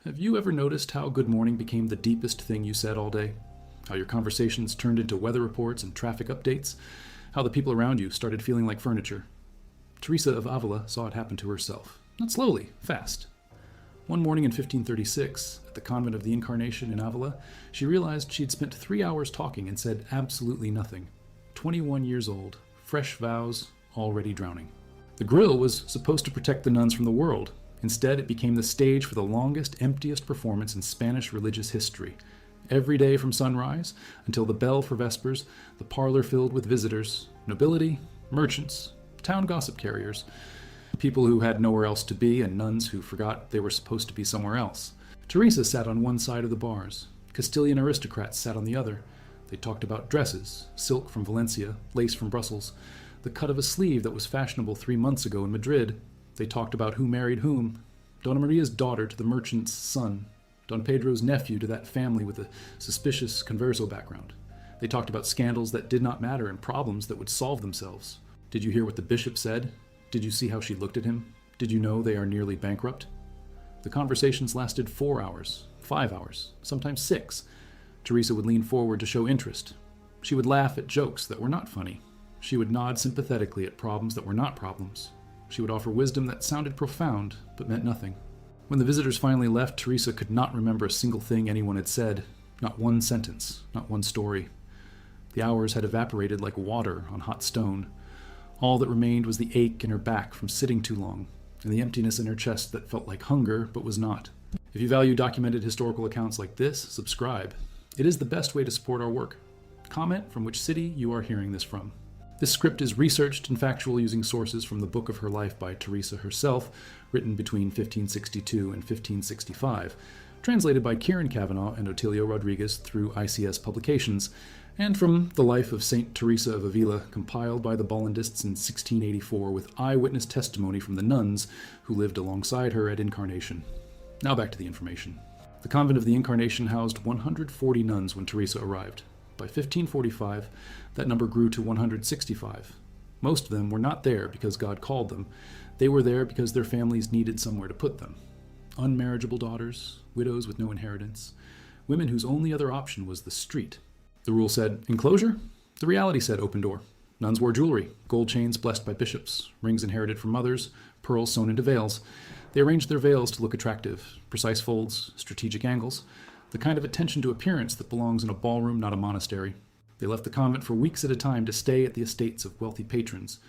Have you ever noticed how good morning became the deepest thing you said all day? How your conversations turned into weather reports and traffic updates? How the people around you started feeling like furniture? Teresa of Avila saw it happen to herself. Not slowly, fast. One morning in 1536, at the convent of the Incarnation in Avila, she realized she'd spent 3 hours talking and said absolutely nothing. 21 years old, fresh vows, already drowning. The grill was supposed to protect the nuns from the world. Instead, it became the stage for the longest, emptiest performance in Spanish religious history. Every day from sunrise until the bell for vespers, the parlor filled with visitors, nobility, merchants, town gossip carriers, people who had nowhere else to be, and nuns who forgot they were supposed to be somewhere else. Teresa sat on one side of the bars. Castilian aristocrats sat on the other. They talked about dresses, silk from Valencia, lace from Brussels, the cut of a sleeve that was fashionable 3 months ago in Madrid. They talked about who married whom. Donna Maria's daughter to the merchant's son. Don Pedro's nephew to that family with a suspicious converso background. They talked about scandals that did not matter and problems that would solve themselves. Did you hear what the bishop said? Did you see how she looked at him? Did you know they are nearly bankrupt? The conversations lasted 4 hours, 5 hours, sometimes 6. Teresa would lean forward to show interest. She would laugh at jokes that were not funny. She would nod sympathetically at problems that were not problems. She would offer wisdom that sounded profound, but meant nothing. When the visitors finally left, Teresa could not remember a single thing anyone had said, not one sentence, not one story. The hours had evaporated like water on hot stone. All that remained was the ache in her back from sitting too long, and the emptiness in her chest that felt like hunger, but was not. If you value documented historical accounts like this, subscribe. It is the best way to support our work. Comment from which city you are hearing this from. This script is researched and factual using sources from the Book of Her Life by Teresa herself, written between 1562 and 1565, translated by Kieran Kavanagh and Otilio Rodriguez through ICS Publications, and from the life of Saint Teresa of Avila, compiled by the Bollandists in 1684 with eyewitness testimony from the nuns who lived alongside her at Incarnation. Now back to the information. The convent of the Incarnation housed 140 nuns when Teresa arrived. By 1545, that number grew to 165. Most of them were not there because God called them. They were there because their families needed somewhere to put them. Unmarriageable daughters, widows with no inheritance, women whose only other option was the street. The rule said enclosure. The reality said open door. Nuns wore jewelry, gold chains blessed by bishops, rings inherited from mothers, pearls sewn into veils. They arranged their veils to look attractive, precise folds, strategic angles, the kind of attention to appearance that belongs in a ballroom, not a monastery. They left the convent for weeks at a time to stay at the estates of wealthy patrons.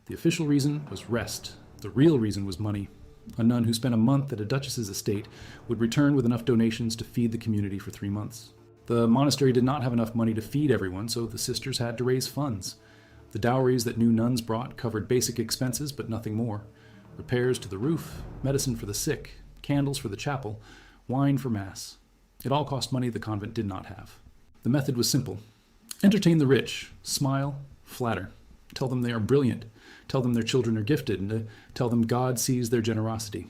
The official reason was rest. The real reason was money. A nun who spent a month at a duchess's estate would return with enough donations to feed the community for 3 months. The monastery did not have enough money to feed everyone, so the sisters had to raise funds. The dowries that new nuns brought covered basic expenses, but nothing more. Repairs to the roof, medicine for the sick, candles for the chapel, wine for mass. It all cost money the convent did not have. The method was simple. Entertain the rich, smile, flatter. Tell them they are brilliant. Tell them their children are gifted, and tell them God sees their generosity.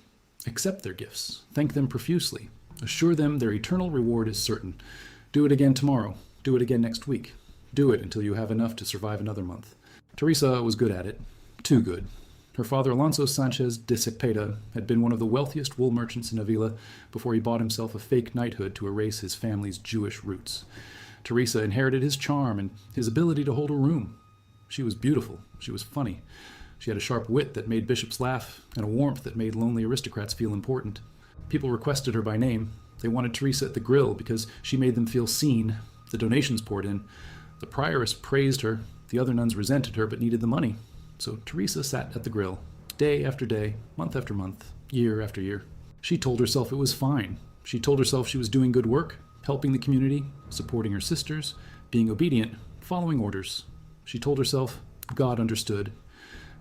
Accept their gifts. Thank them profusely. Assure them their eternal reward is certain. Do it again tomorrow. Do it again next week. Do it until you have enough to survive another month. Teresa was good at it. Too good. Her father, Alonso Sanchez de Cepeda, had been one of the wealthiest wool merchants in Avila before he bought himself a fake knighthood to erase his family's Jewish roots. Teresa inherited his charm and his ability to hold a room. She was beautiful. She was funny. She had a sharp wit that made bishops laugh and a warmth that made lonely aristocrats feel important. People requested her by name. They wanted Teresa at the grill because she made them feel seen. The donations poured in. The prioress praised her. The other nuns resented her but needed the money. So Teresa sat at the grill, day after day, month after month, year after year. She told herself it was fine. She told herself she was doing good work, helping the community, supporting her sisters, being obedient, following orders. She told herself God understood.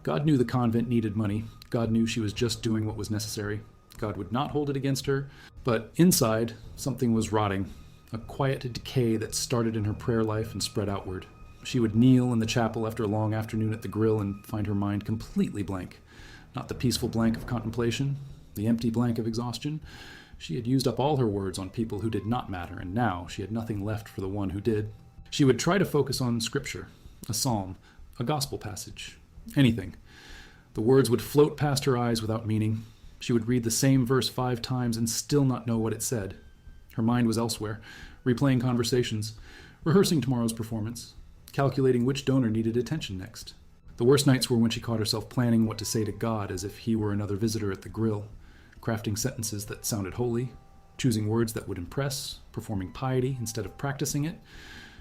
God knew the convent needed money. God knew she was just doing what was necessary. God would not hold it against her. But inside, something was rotting, a quiet decay that started in her prayer life and spread outward. She would kneel in the chapel after a long afternoon at the grill and find her mind completely blank. Not the peaceful blank of contemplation, the empty blank of exhaustion. She had used up all her words on people who did not matter, and now she had nothing left for the one who did. She would try to focus on scripture, a psalm, a gospel passage, anything. The words would float past her eyes without meaning. She would read the same verse 5 times and still not know what it said. Her mind was elsewhere, replaying conversations, rehearsing tomorrow's performance, calculating which donor needed attention next. The worst nights were when she caught herself planning what to say to God as if he were another visitor at the grill, crafting sentences that sounded holy, choosing words that would impress, performing piety instead of practicing it.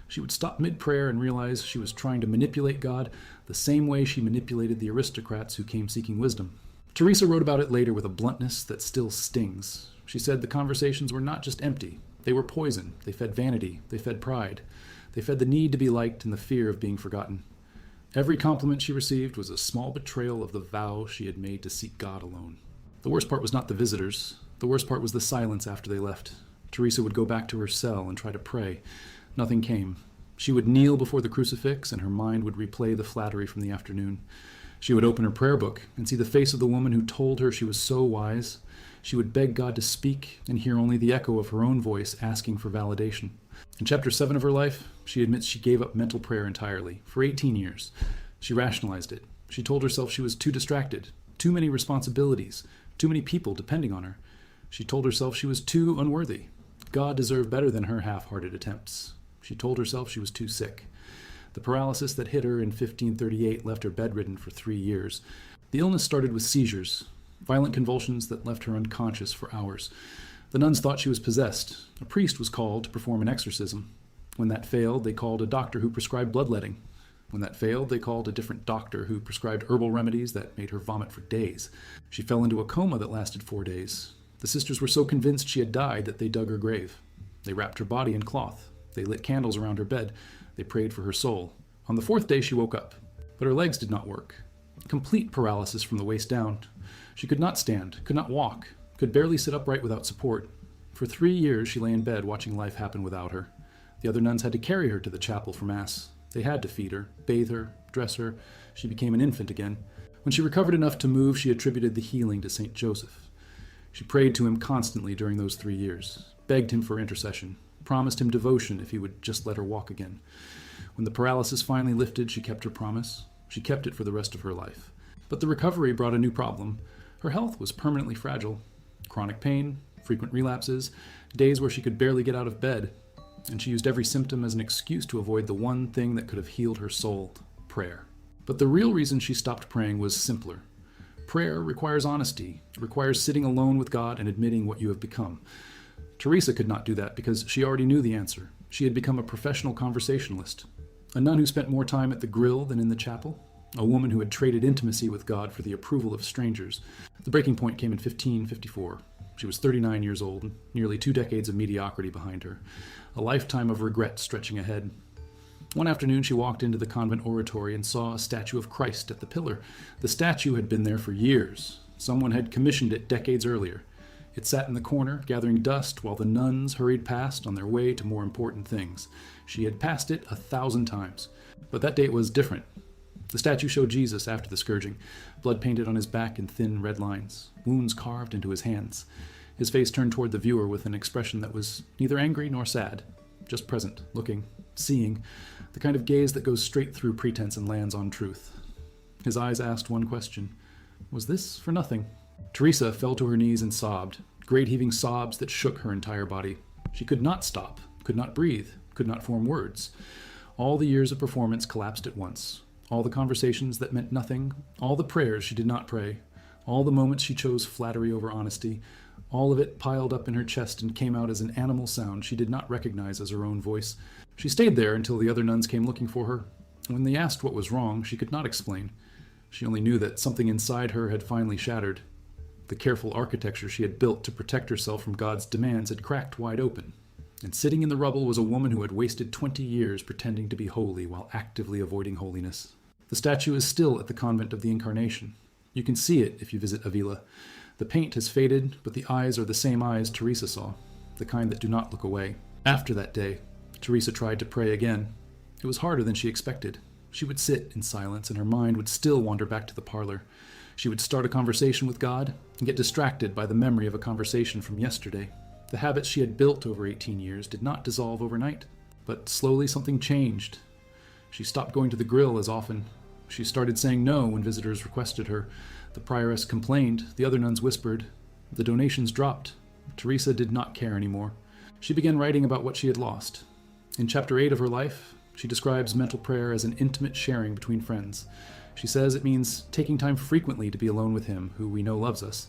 She would stop mid-prayer and realize she was trying to manipulate God the same way she manipulated the aristocrats who came seeking wisdom. Teresa wrote about it later with a bluntness that still stings. She said the conversations were not just empty. They were poison. They fed vanity. They fed pride. They fed the need to be liked and the fear of being forgotten. Every compliment she received was a small betrayal of the vow she had made to seek God alone. The worst part was not the visitors. The worst part was the silence after they left. Teresa would go back to her cell and try to pray. Nothing came. She would kneel before the crucifix and her mind would replay the flattery from the afternoon. She would open her prayer book and see the face of the woman who told her she was so wise. She would beg God to speak and hear only the echo of her own voice asking for validation. In chapter 7 of her life, she admits she gave up mental prayer entirely, for 18 years. She rationalized it. She told herself she was too distracted, too many responsibilities, too many people depending on her. She told herself she was too unworthy. God deserved better than her half-hearted attempts. She told herself she was too sick. The paralysis that hit her in 1538 left her bedridden for 3 years. The illness started with seizures, violent convulsions that left her unconscious for hours. The nuns thought she was possessed. A priest was called to perform an exorcism. When that failed, they called a doctor who prescribed bloodletting. When that failed, they called a different doctor who prescribed herbal remedies that made her vomit for days. She fell into a coma that lasted 4 days. The sisters were so convinced she had died that they dug her grave. They wrapped her body in cloth. They lit candles around her bed. They prayed for her soul. On the 4th day, she woke up, but her legs did not work. Complete paralysis from the waist down. She could not stand, could not walk, could barely sit upright without support. For 3 years, she lay in bed watching life happen without her. The other nuns had to carry her to the chapel for Mass. They had to feed her, bathe her, dress her. She became an infant again. When she recovered enough to move, she attributed the healing to St. Joseph. She prayed to him constantly during those 3 years, begged him for intercession, promised him devotion if he would just let her walk again. When the paralysis finally lifted, she kept her promise. She kept it for the rest of her life. But the recovery brought a new problem. Her health was permanently fragile. Chronic pain, frequent relapses, days where she could barely get out of bed, and she used every symptom as an excuse to avoid the one thing that could have healed her soul, prayer. But the real reason she stopped praying was simpler. Prayer requires honesty. It requires sitting alone with God and admitting what you have become. Teresa could not do that because she already knew the answer. She had become a professional conversationalist, a nun who spent more time at the grill than in the chapel, a woman who had traded intimacy with God for the approval of strangers. The breaking point came in 1554. She was 39 years old, nearly 2 decades of mediocrity behind her, a lifetime of regret stretching ahead. One afternoon she walked into the convent oratory and saw a statue of Christ at the pillar. The statue had been there for years. Someone had commissioned it decades earlier. It sat in the corner, gathering dust, while the nuns hurried past on their way to more important things. She had passed it 1,000 times. But that day it was different. The statue showed Jesus after the scourging, blood painted on his back in thin red lines, wounds carved into his hands. His face turned toward the viewer with an expression that was neither angry nor sad, just present, looking, seeing, the kind of gaze that goes straight through pretense and lands on truth. His eyes asked one question: was this for nothing? Teresa fell to her knees and sobbed, great heaving sobs that shook her entire body. She could not stop, could not breathe, could not form words. All the years of performance collapsed at once. All the conversations that meant nothing, all the prayers she did not pray, all the moments she chose flattery over honesty, all of it piled up in her chest and came out as an animal sound she did not recognize as her own voice. She stayed there until the other nuns came looking for her. When they asked what was wrong, she could not explain. She only knew that something inside her had finally shattered. The careful architecture she had built to protect herself from God's demands had cracked wide open. And sitting in the rubble was a woman who had wasted 20 years pretending to be holy while actively avoiding holiness. The statue is still at the Convent of the Incarnation. You can see it if you visit Avila. The paint has faded, but the eyes are the same eyes Teresa saw, the kind that do not look away. After that day, Teresa tried to pray again. It was harder than she expected. She would sit in silence, and her mind would still wander back to the parlor. She would start a conversation with God and get distracted by the memory of a conversation from yesterday. The habits she had built over 18 years did not dissolve overnight, but slowly something changed. She stopped going to the grill as often. She started saying no when visitors requested her. The prioress complained. The other nuns whispered. The donations dropped. Teresa did not care anymore. She began writing about what she had lost. In chapter 8 of her life, she describes mental prayer as an intimate sharing between friends. She says it means taking time frequently to be alone with him, who we know loves us.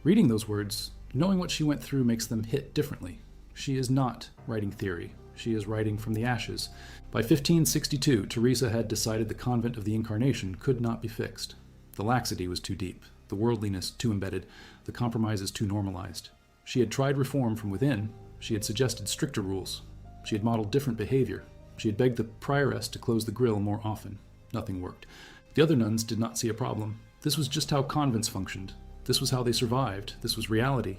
Reading those words, knowing what she went through makes them hit differently. She is not writing theory. She is writing from the ashes. By 1562, Teresa had decided the convent of the Incarnation could not be fixed. The laxity was too deep, the worldliness too embedded, the compromises too normalized. She had tried reform from within. She had suggested stricter rules. She had modeled different behavior. She had begged the prioress to close the grill more often. Nothing worked. The other nuns did not see a problem. This was just how convents functioned. This was how they survived. This was reality.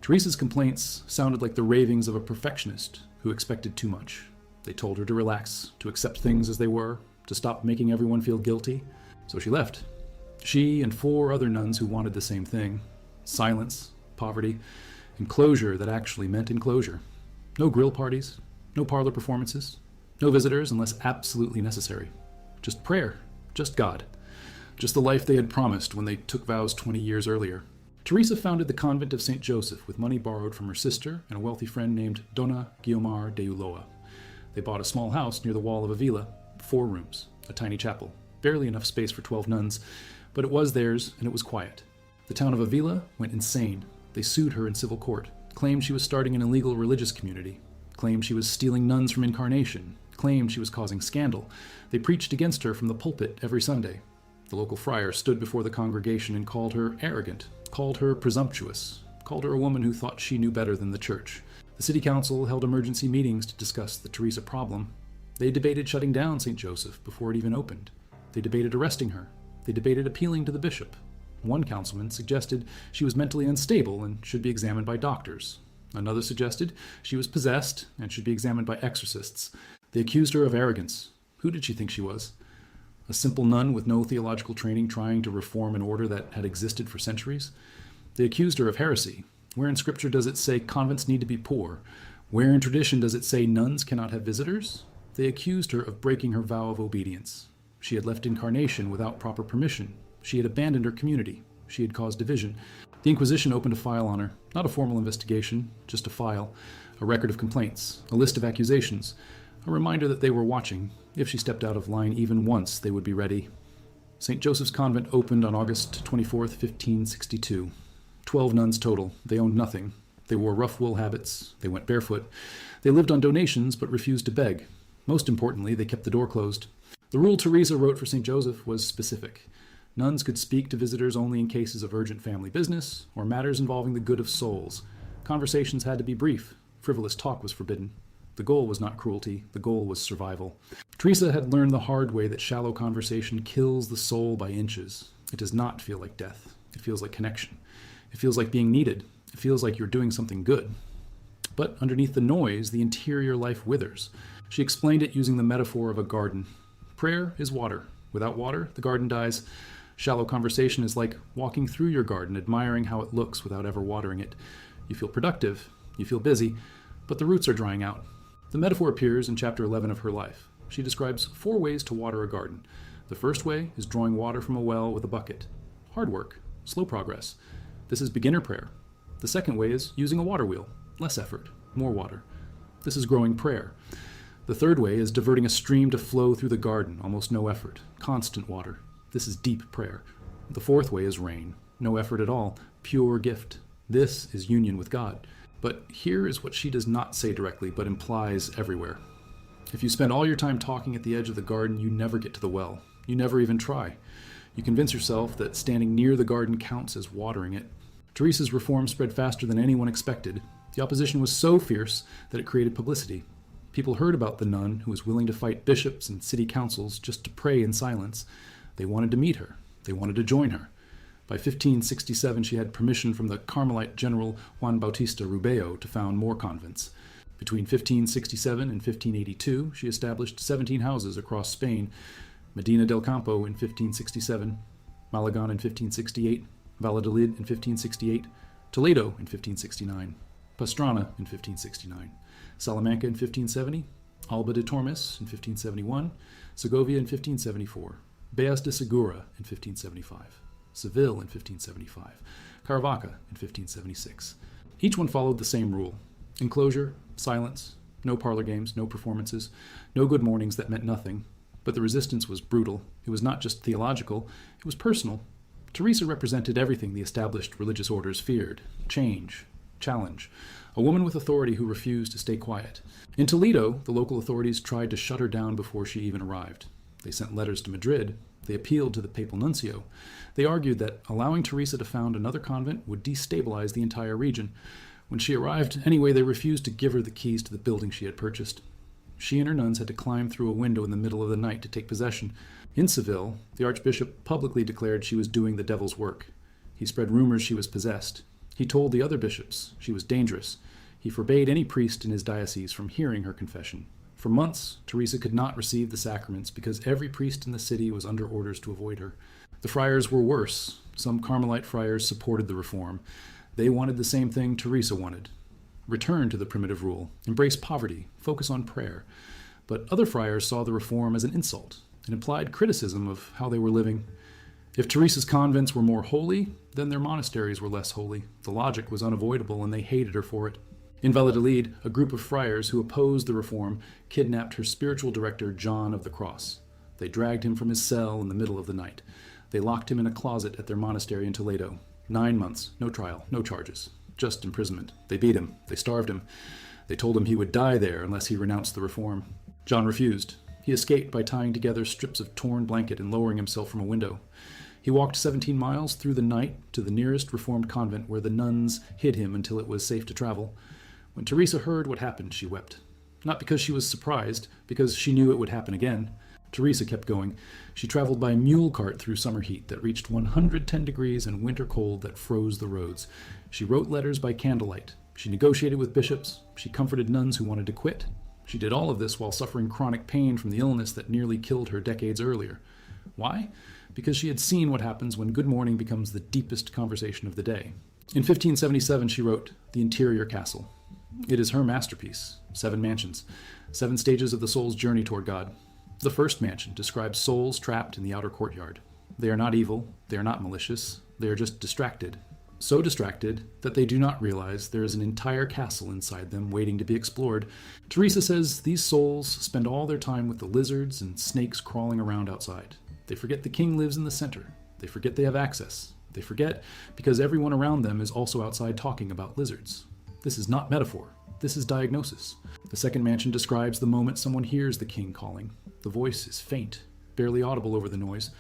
Teresa's complaints sounded like the ravings of a perfectionist who expected too much. They told her to relax, to accept things as they were, to stop making everyone feel guilty. So she left. She and 4 other nuns who wanted the same thing. Silence, poverty, and closure that actually meant enclosure. No grill parties, no parlor performances, no visitors unless absolutely necessary. Just prayer, just God. Just the life they had promised when they took vows 20 years earlier. Teresa founded the convent of St. Joseph with money borrowed from her sister and a wealthy friend named Dona Guiomar de Ulloa. They bought a small house near the wall of Avila, 4 rooms, a tiny chapel, barely enough space for 12 nuns, but it was theirs and it was quiet. The town of Avila went insane. They sued her in civil court, claimed she was starting an illegal religious community, claimed she was stealing nuns from Incarnation, claimed she was causing scandal. They preached against her from the pulpit every Sunday. The local friar stood before the congregation and called her arrogant, called her presumptuous, called her a woman who thought she knew better than the church. The city council held emergency meetings to discuss the Teresa problem. They debated shutting down St. Joseph before it even opened. They debated arresting her. They debated appealing to the bishop. One councilman suggested she was mentally unstable and should be examined by doctors. Another suggested she was possessed and should be examined by exorcists. They accused her of arrogance. Who did she think she was? A simple nun with no theological training trying to reform an order that had existed for centuries? They accused her of heresy. Where in Scripture does it say convents need to be poor? Where in tradition does it say nuns cannot have visitors? They accused her of breaking her vow of obedience. She had left Incarnation without proper permission. She had abandoned her community. She had caused division. The Inquisition opened a file on her. Not a formal investigation, just a file. A record of complaints. A list of accusations. A reminder that they were watching. If she stepped out of line even once, they would be ready. St. Joseph's Convent opened on August 24th, 1562. 12 nuns total. They owned nothing. They wore rough wool habits. They went barefoot. They lived on donations but refused to beg. Most importantly, they kept the door closed. The rule Teresa wrote for St. Joseph was specific. Nuns could speak to visitors only in cases of urgent family business or matters involving the good of souls. Conversations had to be brief. Frivolous talk was forbidden. The goal was not cruelty. The goal was survival. Teresa had learned the hard way that shallow conversation kills the soul by inches. It does not feel like death. It feels like connection. It feels like being needed. It feels like you're doing something good. But underneath the noise, the interior life withers. She explained it using the metaphor of a garden. Prayer is water. Without water, the garden dies. Shallow conversation is like walking through your garden, admiring how it looks without ever watering it. You feel productive. You feel busy. But the roots are drying out. The metaphor appears in chapter 11 of her life. She describes 4 ways to water a garden. The first way is drawing water from a well with a bucket. Hard work. Slow progress. This is beginner prayer. The second way is using a water wheel. Less effort. More water. This is growing prayer. The third way is diverting a stream to flow through the garden. Almost no effort. Constant water. This is deep prayer. The fourth way is rain. No effort at all. Pure gift. This is union with God. But here is what she does not say directly, but implies everywhere. If you spend all your time talking at the edge of the garden, you never get to the well. You never even try. You convince yourself that standing near the garden counts as watering it. Teresa's reform spread faster than anyone expected. The opposition was so fierce that it created publicity. People heard about the nun who was willing to fight bishops and city councils just to pray in silence. They wanted to meet her. They wanted to join her. By 1567, she had permission from the Carmelite general Juan Bautista Rubeo to found more convents. Between 1567 and 1582, she established 17 houses across Spain: Medina del Campo in 1567, Malagon in 1568, Valladolid in 1568, Toledo in 1569, Pastrana in 1569, Salamanca in 1570, Alba de Tormes in 1571, Segovia in 1574, Beas de Segura in 1575. Seville in 1575, Caravaca in 1576. Each one followed the same rule: enclosure, silence, no parlor games, no performances, no good mornings that meant nothing. But the resistance was brutal. It was not just theological, it was personal. Teresa represented everything the established religious orders feared: change, challenge, a woman with authority who refused to stay quiet. In Toledo, the local authorities tried to shut her down before she even arrived. They sent letters to Madrid. They appealed to the papal nuncio. They argued that allowing Teresa to found another convent would destabilize the entire region. When she arrived, anyway, they refused to give her the keys to the building she had purchased. She and her nuns had to climb through a window in the middle of the night to take possession. In Seville, the archbishop publicly declared she was doing the devil's work. He spread rumors she was possessed. He told the other bishops she was dangerous. He forbade any priest in his diocese from hearing her confession. For months, Teresa could not receive the sacraments because every priest in the city was under orders to avoid her. The friars were worse. Some Carmelite friars supported the reform. They wanted the same thing Teresa wanted: return to the primitive rule, embrace poverty, focus on prayer. But other friars saw the reform as an insult, an implied criticism of how they were living. If Teresa's convents were more holy, then their monasteries were less holy. The logic was unavoidable, and they hated her for it. In Valladolid, a group of friars who opposed the reform kidnapped her spiritual director, John of the Cross. They dragged him from his cell in the middle of the night. They locked him in a closet at their monastery in Toledo. 9 months, no trial, no charges, just imprisonment. They beat him. They starved him. They told him he would die there unless he renounced the reform. John refused. He escaped by tying together strips of torn blanket and lowering himself from a window. He walked 17 miles through the night to the nearest reformed convent, where the nuns hid him until it was safe to travel. When Teresa heard what happened, she wept. Not because she was surprised, because she knew it would happen again. Teresa kept going. She traveled by mule cart through summer heat that reached 110 degrees and winter cold that froze the roads. She wrote letters by candlelight. She negotiated with bishops. She comforted nuns who wanted to quit. She did all of this while suffering chronic pain from the illness that nearly killed her decades earlier. Why? Because she had seen what happens when good morning becomes the deepest conversation of the day. In 1577, she wrote The Interior Castle. It is her masterpiece. 7 mansions, 7 stages of the soul's journey toward God. The first mansion describes souls trapped in the outer courtyard. They are not evil, they are not malicious, they are just distracted. So distracted that they do not realize there is an entire castle inside them waiting to be explored. Teresa says these souls spend all their time with the lizards and snakes crawling around outside. They forget the king lives in the center. They forget they have access. They forget because everyone around them is also outside talking about lizards. This is not metaphor. This is diagnosis. The second mansion describes the moment someone hears the king calling. The voice is faint, barely audible over the noise,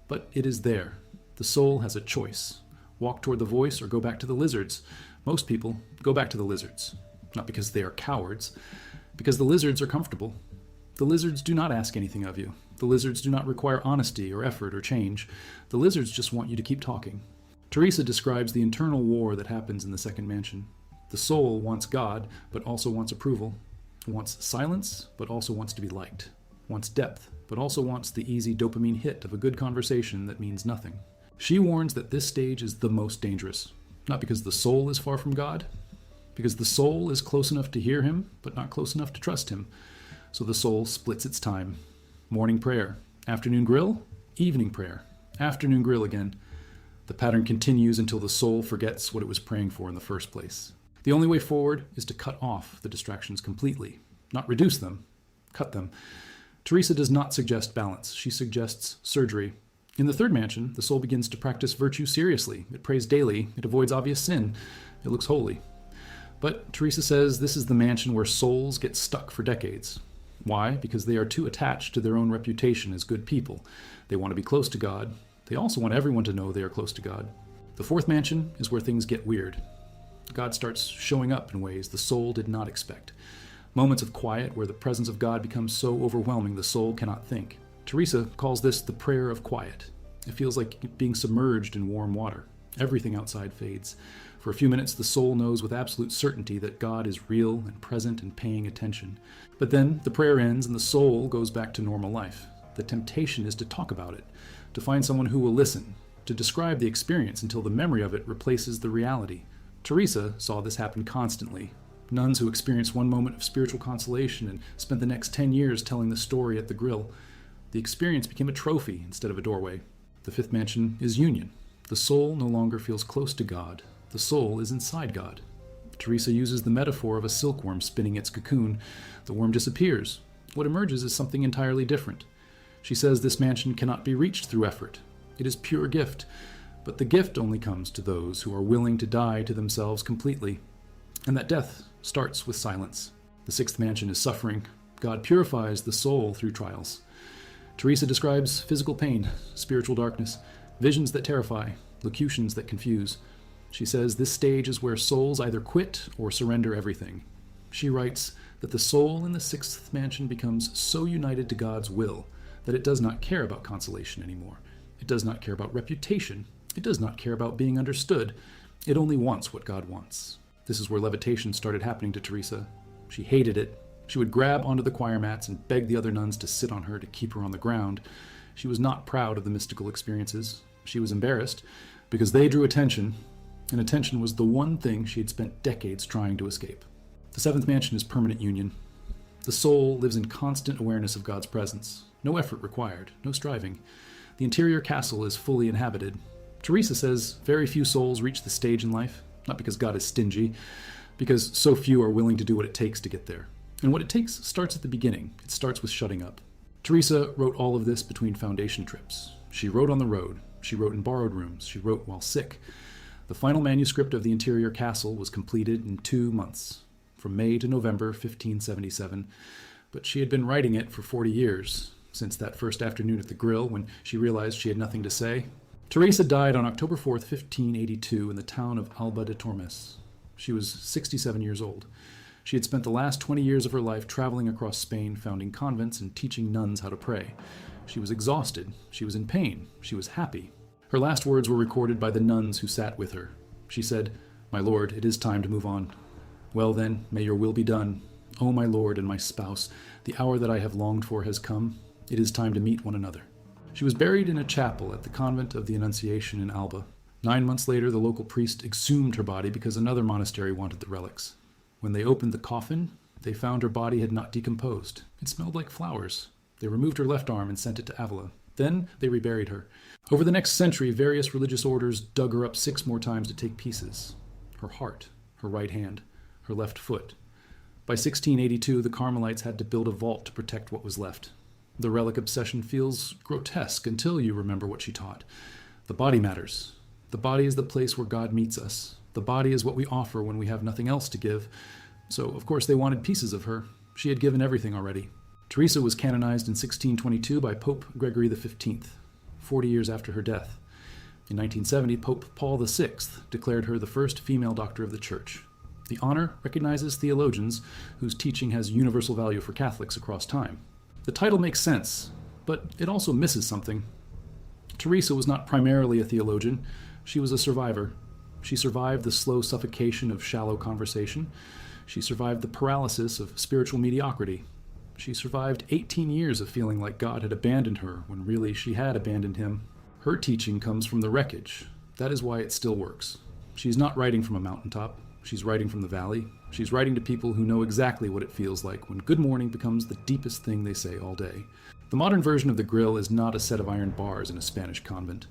but it is there. The soul has a choice. Walk toward the voice or go back to the lizards. Most people go back to the lizards, not because they are cowards, because the lizards are comfortable. The lizards do not ask anything of you. The lizards do not require honesty or effort or change. The lizards just want you to keep talking. Teresa describes the internal war that happens in the second mansion. The soul wants God, but also wants approval. Wants silence, but also wants to be liked. Wants depth, but also wants the easy dopamine hit of a good conversation that means nothing. She warns that this stage is the most dangerous, not because the soul is far from God, because the soul is close enough to hear him, but not close enough to trust him. So the soul splits its time. Morning prayer, afternoon grill, evening prayer, afternoon grill again. The pattern continues until the soul forgets what it was praying for in the first place. The only way forward is to cut off the distractions completely, not reduce them, cut them. Teresa does not suggest balance. She suggests surgery. In the third mansion, the soul begins to practice virtue seriously. It prays daily. It avoids obvious sin. It looks holy. But Teresa says this is the mansion where souls get stuck for decades. Why? Because they are too attached to their own reputation as good people. They want to be close to God. They also want everyone to know they are close to God. The fourth mansion is where things get weird. God starts showing up in ways the soul did not expect. Moments of quiet where the presence of God becomes so overwhelming the soul cannot think. Teresa calls this the prayer of quiet. It feels like being submerged in warm water. Everything outside fades. For a few minutes, the soul knows with absolute certainty that God is real and present and paying attention. But then the prayer ends and the soul goes back to normal life. The temptation is to talk about it, to find someone who will listen, to describe the experience until the memory of it replaces the reality. Teresa saw this happen constantly. Nuns who experienced one moment of spiritual consolation and spent the next 10 years telling the story at the grill. The experience became a trophy instead of a doorway. The fifth mansion is union. The soul no longer feels close to God. The soul is inside God. Teresa uses the metaphor of a silkworm spinning its cocoon. The worm disappears. What emerges is something entirely different. She says this mansion cannot be reached through effort. It is pure gift, but the gift only comes to those who are willing to die to themselves completely, and that death starts with silence. The sixth mansion is suffering. God purifies the soul through trials. Teresa describes physical pain, spiritual darkness, visions that terrify, locutions that confuse. She says this stage is where souls either quit or surrender everything. She writes that the soul in the sixth mansion becomes so united to God's will that it does not care about consolation anymore. It does not care about reputation. It does not care about being understood. It only wants what God wants. This is where levitation started happening to Teresa. She hated it. She would grab onto the choir mats and beg the other nuns to sit on her to keep her on the ground. She was not proud of the mystical experiences. She was embarrassed because they drew attention, and attention was the one thing she had spent decades trying to escape. The seventh mansion is permanent union. The soul lives in constant awareness of God's presence. No effort required, no striving. The interior castle is fully inhabited. Teresa says very few souls reach this stage in life, not because God is stingy, because so few are willing to do what it takes to get there. And what it takes starts at the beginning. It starts with shutting up. Teresa wrote all of this between foundation trips. She wrote on the road. She wrote in borrowed rooms. She wrote while sick. The final manuscript of the interior castle was completed in 2 months, from May to November 1577, but she had been writing it for 40 years, since that first afternoon at the grill when she realized she had nothing to say. Teresa died on October 4th, 1582, in the town of Alba de Tormes. She was 67 years old. She had spent the last 20 years of her life traveling across Spain, founding convents and teaching nuns how to pray. She was exhausted. She was in pain. She was happy. Her last words were recorded by the nuns who sat with her. She said, "My Lord, it is time to move on. Well then, may your will be done. O my Lord and my spouse, the hour that I have longed for has come. It is time to meet one another." She was buried in a chapel at the convent of the Annunciation in Alba. 9 months later, the local priest exhumed her body because another monastery wanted the relics. When they opened the coffin, they found her body had not decomposed. It smelled like flowers. They removed her left arm and sent it to Avila. Then they reburied her. Over the next century, various religious orders dug her up 6 more times to take pieces. Her heart, her right hand, her left foot. By 1682, the Carmelites had to build a vault to protect what was left. The relic obsession feels grotesque until you remember what she taught. The body matters. The body is the place where God meets us. The body is what we offer when we have nothing else to give. So, of course, they wanted pieces of her. She had given everything already. Teresa was canonized in 1622 by Pope Gregory XV, 40 years after her death. In 1970, Pope Paul VI declared her the first female doctor of the Church. The honor recognizes theologians whose teaching has universal value for Catholics across time. The title makes sense, but it also misses something. Teresa was not primarily a theologian. She was a survivor. She survived the slow suffocation of shallow conversation. She survived the paralysis of spiritual mediocrity. She survived 18 years of feeling like God had abandoned her when really she had abandoned him. Her teaching comes from the wreckage. That is why it still works. She's not writing from a mountaintop. She's writing from the valley. She's writing to people who know exactly what it feels like when good morning becomes the deepest thing they say all day. The modern version of the grill is not a set of iron bars in a Spanish convent.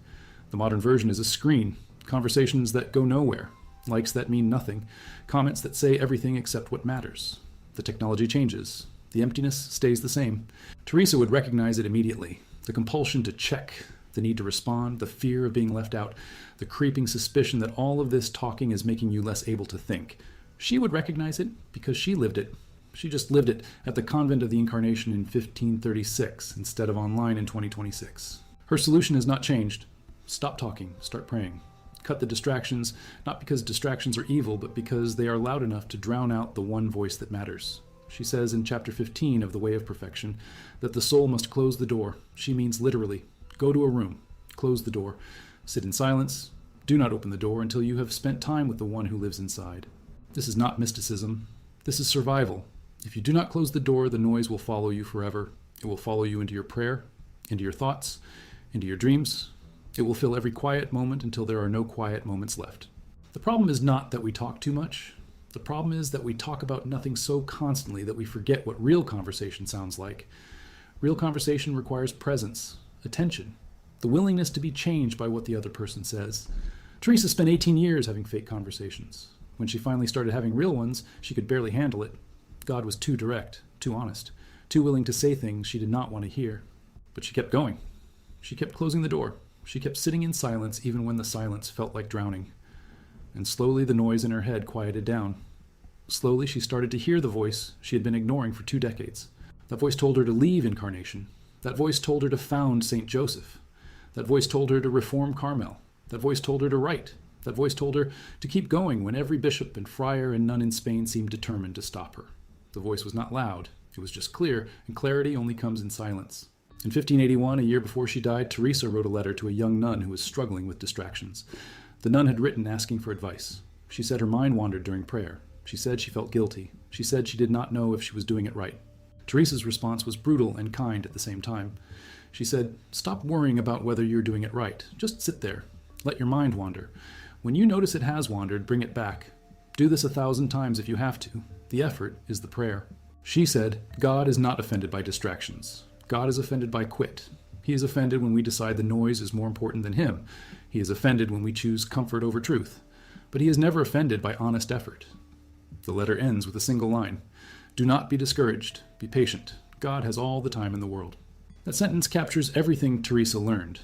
The modern version is a screen, conversations that go nowhere, likes that mean nothing, comments that say everything except what matters. The technology changes. The emptiness stays the same. Teresa would recognize it immediately. The compulsion to check, the need to respond, the fear of being left out, the creeping suspicion that all of this talking is making you less able to think. She would recognize it because she lived it. She just lived it at the Convent of the Incarnation in 1536 instead of online in 2026. Her solution has not changed. Stop talking, start praying. Cut the distractions, not because distractions are evil, but because they are loud enough to drown out the one voice that matters. She says in chapter 15 of The Way of Perfection that the soul must close the door. She means literally, go to a room, close the door, sit in silence, do not open the door until you have spent time with the one who lives inside. This is not mysticism. This is survival. If you do not close the door, the noise will follow you forever. It will follow you into your prayer, into your thoughts, into your dreams. It will fill every quiet moment until there are no quiet moments left. The problem is not that we talk too much. The problem is that we talk about nothing so constantly that we forget what real conversation sounds like. Real conversation requires presence, attention. the willingness to be changed by what the other person says. Teresa spent 18 years having fake conversations. When she finally started having real ones, she could barely handle it. God was too direct, too honest, too willing to say things she did not want to hear. But she kept going. She kept closing the door. She kept sitting in silence even when the silence felt like drowning. And slowly the noise in her head quieted down. Slowly she started to hear the voice she had been ignoring for 2 decades. That voice told her to leave incarnation. That voice told her to found St. Joseph. That voice told her to reform Carmel. That voice told her to write. That voice told her to keep going when every bishop and friar and nun in Spain seemed determined to stop her. The voice was not loud. It was just clear, and clarity only comes in silence. In 1581, a year before she died, Teresa wrote a letter to a young nun who was struggling with distractions. The nun had written asking for advice. She said her mind wandered during prayer. She said she felt guilty. She said she did not know if she was doing it right. Teresa's response was brutal and kind at the same time. She said, "Stop worrying about whether you're doing it right. Just sit there. Let your mind wander. When you notice it has wandered, bring it back. Do this 1,000 times if you have to. The effort is the prayer." She said, "God is not offended by distractions. God is offended by quit. He is offended when we decide the noise is more important than him. He is offended when we choose comfort over truth. But he is never offended by honest effort." The letter ends with a single line. "Do not be discouraged. Be patient. God has all the time in the world." That sentence captures everything Teresa learned.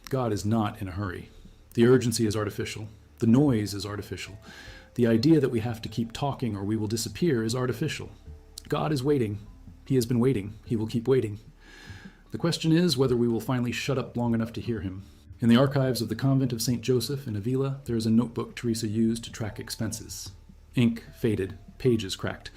God is not in a hurry. The urgency is artificial. The noise is artificial. The idea that we have to keep talking or we will disappear is artificial. God is waiting. He has been waiting. He will keep waiting. The question is whether we will finally shut up long enough to hear him. In the archives of the convent of Saint Joseph in Avila, there is a notebook Teresa used to track expenses. Ink faded, pages cracked.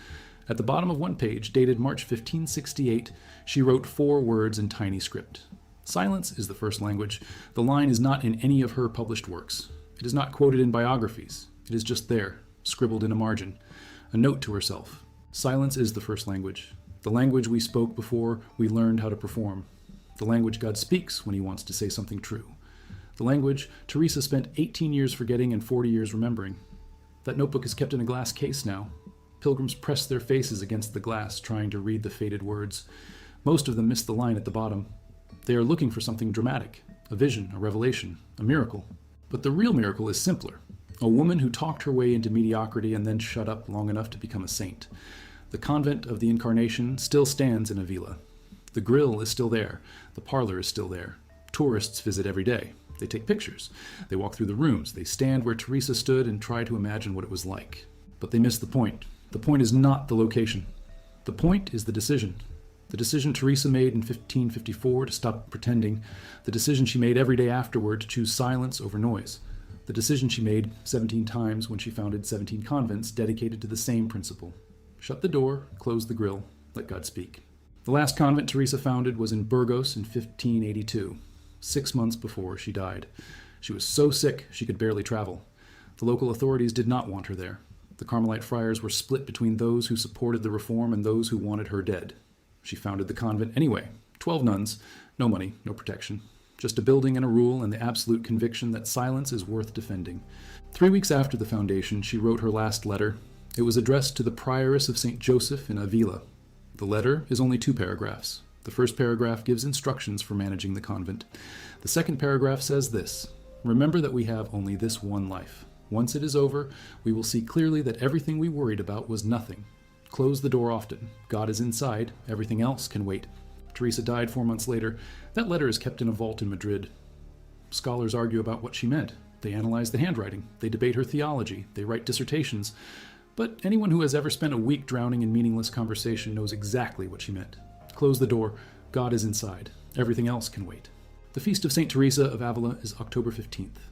At the bottom of one page, dated March 1568, she wrote 4 words in tiny script. Silence is the first language. The line is not in any of her published works. It is not quoted in biographies. It is just there, scribbled in a margin. A note to herself. Silence is the first language. The language we spoke before we learned how to perform. The language God speaks when he wants to say something true. The language Teresa spent 18 years forgetting and 40 years remembering. That notebook is kept in a glass case now. Pilgrims press their faces against the glass, trying to read the faded words. Most of them miss the line at the bottom. They are looking for something dramatic, a vision, a revelation, a miracle. But the real miracle is simpler. A woman who talked her way into mediocrity and then shut up long enough to become a saint. The convent of the Incarnation still stands in Avila. The grill is still there. The parlor is still there. Tourists visit every day. They take pictures. They walk through the rooms. They stand where Teresa stood and try to imagine what it was like. But they miss the point. The point is not the location. The point is the decision. The decision Teresa made in 1554 to stop pretending. The decision she made every day afterward to choose silence over noise. The decision she made 17 times when she founded 17 convents dedicated to the same principle. Shut the door, close the grill, let God speak. The last convent Teresa founded was in Burgos in 1582, 6 months before she died. She was so sick she could barely travel. The local authorities did not want her there. The Carmelite friars were split between those who supported the reform and those who wanted her dead. She founded the convent anyway. 12 nuns, no money, no protection. Just a building and a rule and the absolute conviction that silence is worth defending. 3 weeks after the foundation, she wrote her last letter. It was addressed to the prioress of St. Joseph in Avila. The letter is only 2 paragraphs. The first paragraph gives instructions for managing the convent. The second paragraph says this: "Remember that we have only this one life. Once it is over, we will see clearly that everything we worried about was nothing. Close the door often. God is inside. Everything else can wait." Teresa died 4 months later. That letter is kept in a vault in Madrid. Scholars argue about what she meant. They analyze the handwriting. They debate her theology. They write dissertations. But anyone who has ever spent a week drowning in meaningless conversation knows exactly what she meant. Close the door. God is inside. Everything else can wait. The feast of Saint Teresa of Avila is October 15th.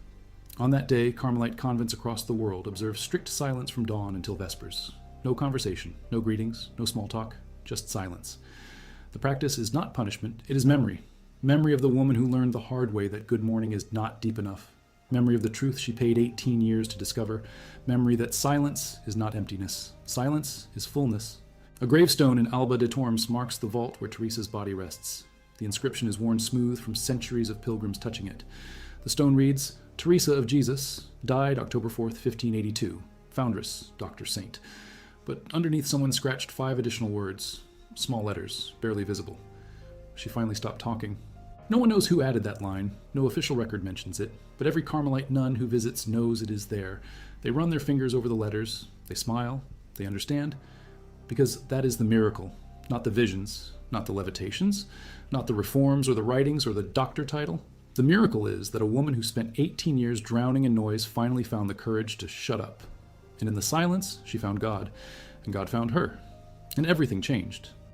On that day, Carmelite convents across the world observe strict silence from dawn until vespers. No conversation, no greetings, no small talk, just silence. The practice is not punishment, it is memory. Memory of the woman who learned the hard way that good morning is not deep enough. Memory of the truth she paid 18 years to discover. Memory that silence is not emptiness. Silence is fullness. A gravestone in Alba de Tormes marks the vault where Teresa's body rests. The inscription is worn smooth from centuries of pilgrims touching it. The stone reads, "Teresa of Jesus, died October 4th, 1582. Foundress, Dr. Saint." But underneath someone scratched 5 additional words, small letters, barely visible. She finally stopped talking. No one knows who added that line, no official record mentions it, but every Carmelite nun who visits knows it is there. They run their fingers over the letters, they smile, they understand, because that is the miracle, not the visions, not the levitations, not the reforms or the writings or the doctor title. The miracle is that a woman who spent 18 years drowning in noise finally found the courage to shut up. And in the silence, she found God, and God found her. And everything changed.